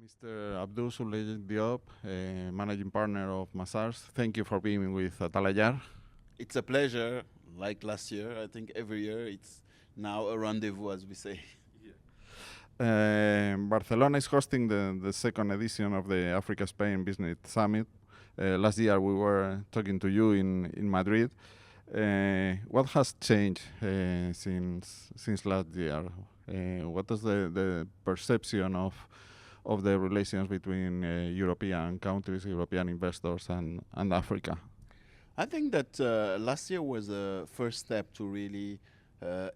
Mr. Abdul Sulej Diop, managing partner of Massars. Thank you for being with Atalayar. It's a pleasure. Like last year, I think every year it's now a rendezvous, as we say. Barcelona is hosting the second edition of the Africa Spain Business Summit. Last year we were talking to you in Madrid. What has changed since last year? What is the perception of the relations between European countries, European investors, and Africa? I think that last year was a first step to really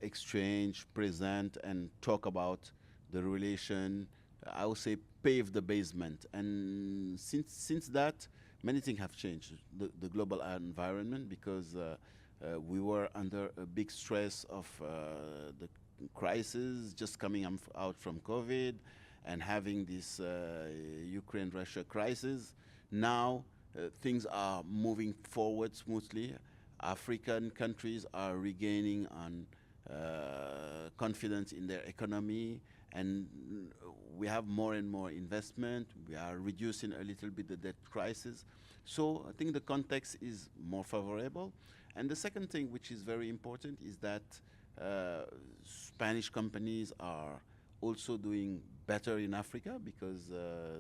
exchange, present, and talk about the relation. I would say pave the basement. And since that, many things have changed. The global environment, because we were under a big stress of the crisis, just coming out from COVID, and having this Ukraine-Russia crisis. Now things are moving forward smoothly. African countries are regaining on confidence in their economy, and we have more and more investment. We are reducing a little bit the debt crisis. So I think the context is more favorable. And the second thing, which is very important, is that Spanish companies are also doing better in Africa, because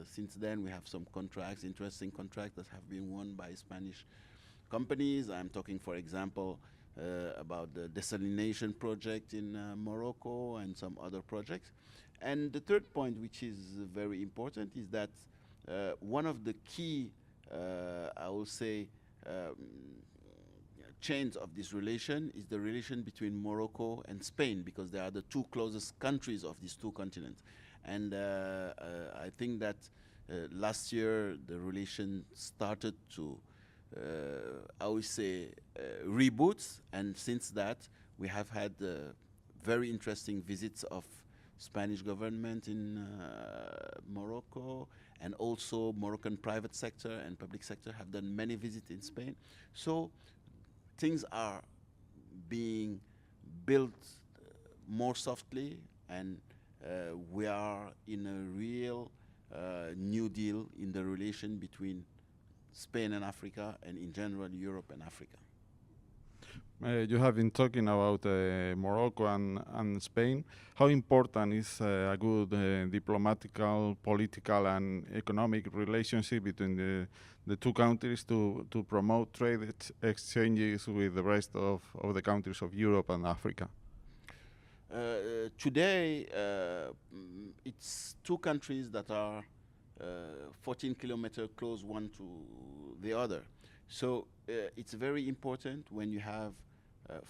since then we have some contracts, interesting contracts that have been won by Spanish companies. I'm talking, for example, about the desalination project in Morocco and some other projects. And the third point, which is very important, is that one of the key, I will say, chains of this relation is the relation between Morocco and Spain, because they are the two closest countries of these two continents. And I think that last year the relation started to, I would say, reboot, and since that we have had very interesting visits of Spanish government in Morocco, and also Moroccan private sector and public sector have done many visits in Spain. So things are being built more softly, and we are in a real new deal in the relation between Spain and Africa, and in general Europe and Africa. You have been talking about Morocco and Spain. How important is a good diplomatical, political, and economic relationship between the two countries to promote trade exchanges with the rest of the countries of Europe and Africa? Today, it's two countries that are 14 kilometers close one to the other. So it's very important when you have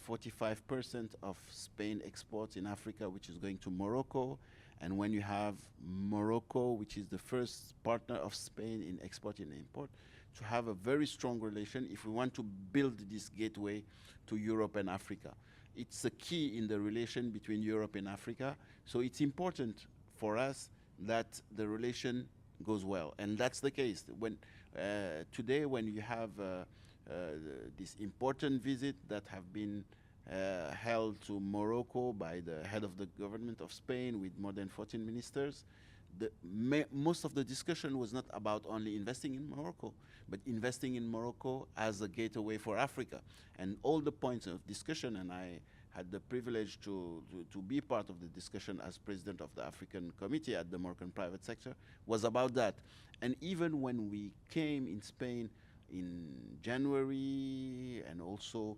45% of Spain exports in Africa, which is going to Morocco, and when you have Morocco, which is the first partner of Spain in export and import, to have a very strong relation if we want to build this gateway to Europe and Africa. It's a key in the relation between Europe and Africa, so it's important for us that the relation goes well, and that's the case. When today, when you have this important visit that have been held to Morocco by the head of the government of Spain with more than 14 ministers, most of the discussion was not about only investing in Morocco, but investing in Morocco as a gateway for Africa. And all the points of discussion, and I had the privilege to be part of the discussion as president of the African Committee at the Moroccan private sector, was about that. And even when we came in Spain in January and also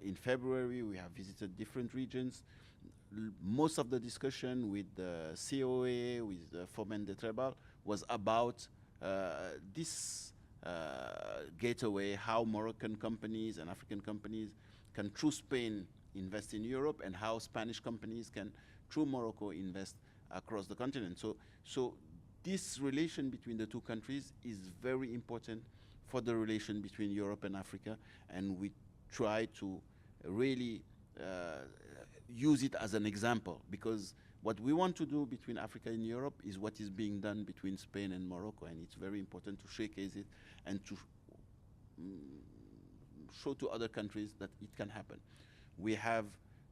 in February, we have visited different regions. Most of the discussion with the COA, with the Foment de Trebal, was about this gateway, how Moroccan companies and African companies can, through Spain, invest in Europe, and how Spanish companies can, through Morocco, invest across the continent. So this relation between the two countries is very important for the relation between Europe and Africa, and we try to really use it as an example, because what we want to do between Africa and Europe is what is being done between Spain and Morocco, and it's very important to showcase it and to show to other countries that it can happen. We have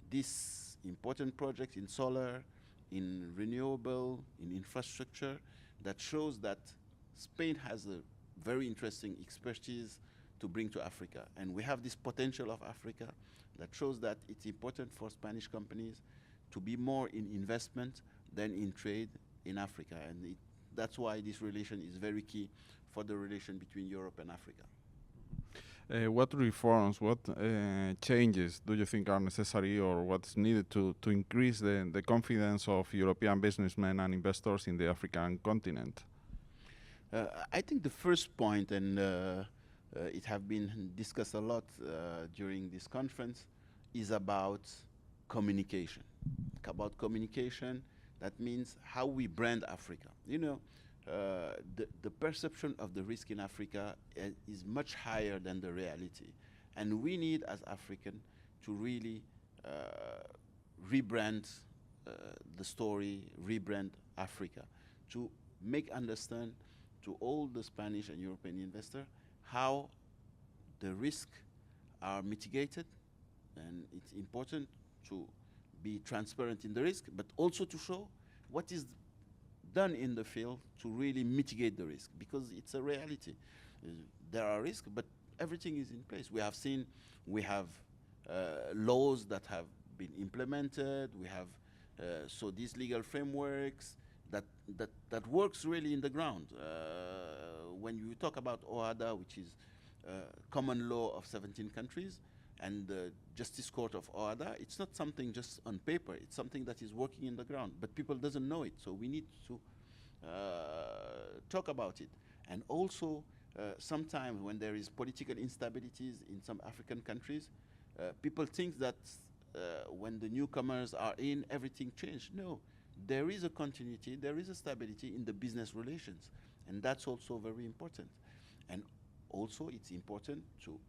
this important project in solar, in renewable, in infrastructure, that shows that Spain has a very interesting expertise to bring to Africa. And we have this potential of Africa that shows that it's important for Spanish companies to be more in investment than in trade in Africa. And that's why this relation is very key for the relation between Europe and Africa. What reforms, what changes do you think are necessary or what's needed to increase the confidence of European businessmen and investors in the African continent? I think the first point, and it have been discussed a lot during this conference, is about communication. About communication, that means how we brand Africa. You know, the perception of the risk in Africa is much higher than the reality. And we need, as African, to really rebrand the story, rebrand Africa, to make understand to all the Spanish and European investors how the risks are mitigated. And it's important to be transparent in the risk, but also to show what is done in the field to really mitigate the risk, because it's a reality. There are risks, but everything is in place. We have seen, we have laws that have been implemented. We have so these legal frameworks that works really in the ground. When you talk about OHADA, which is common law of 17 countries, and the Justice Court of OHADA, it's not something just on paper. It's something that is working in the ground, but people doesn't know it. So we need to talk about it. And also, sometimes when there is political instabilities in some African countries, people think that when the newcomers are in, everything changed. No, there is a continuity, there is a stability in the business relations. And that's also very important. And also, it's important to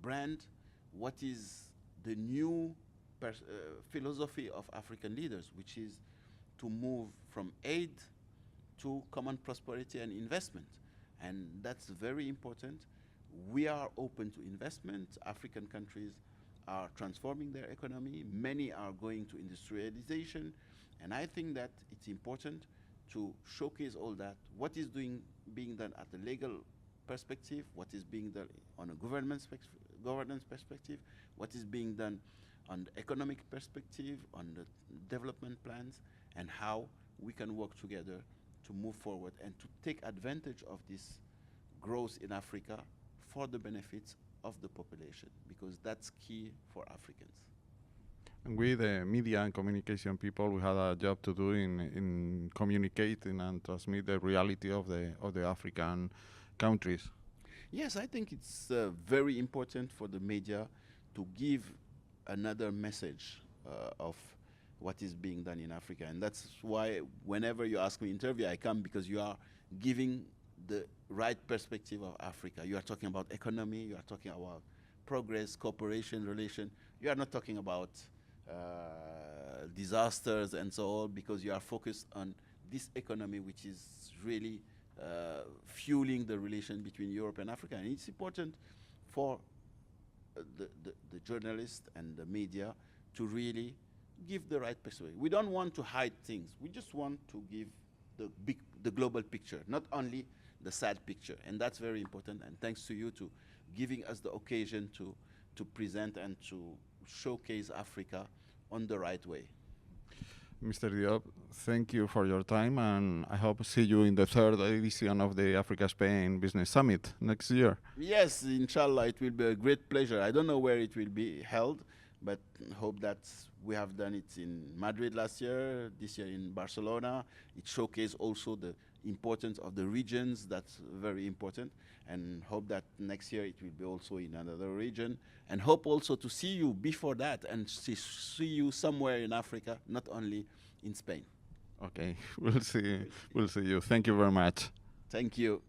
brand what is the new philosophy of African leaders, which is to move from aid to common prosperity and investment. And that's very important. We are open to investment. African countries are transforming their economy. Many are going to industrialization. And I think that it's important to showcase all that, what is being done at the legal perspective, what is being done on a governance perspective, what is being done on the economic perspective, on the development plans, and how we can work together to move forward and to take advantage of this growth in Africa for the benefits of the population, because that's key for Africans. And we, the media and communication people, we had a job to do in communicating and transmit the reality of the African countries. Yes, I think it's very important for the media to give another message of what is being done in Africa. And that's why whenever you ask me to interview, I come, because you are giving the right perspective of Africa. You are talking about economy, you are talking about progress, cooperation, relation. You are not talking about disasters and so on, because you are focused on this economy, which is really fueling the relation between Europe and Africa. And it's important for the journalists and the media to really give the right perspective. We don't want to hide things. We just want to give the global picture, not only the sad picture. And that's very important. And thanks to you to giving us the occasion to present and to showcase Africa on the right way. Mr. Diop, thank you for your time, and I hope to see you in the 3rd edition of the Africa-Spain Business Summit next year. Yes, inshallah, it will be a great pleasure. I don't know where it will be held, but hope that we have done it in Madrid last year, this year in Barcelona. It showcased also the importance of the regions. That's very important. And hope that next year it will be also in another region. And hope also to see you before that and see you somewhere in Africa, not only in Spain. Okay, we'll see you. Thank you very much. Thank you.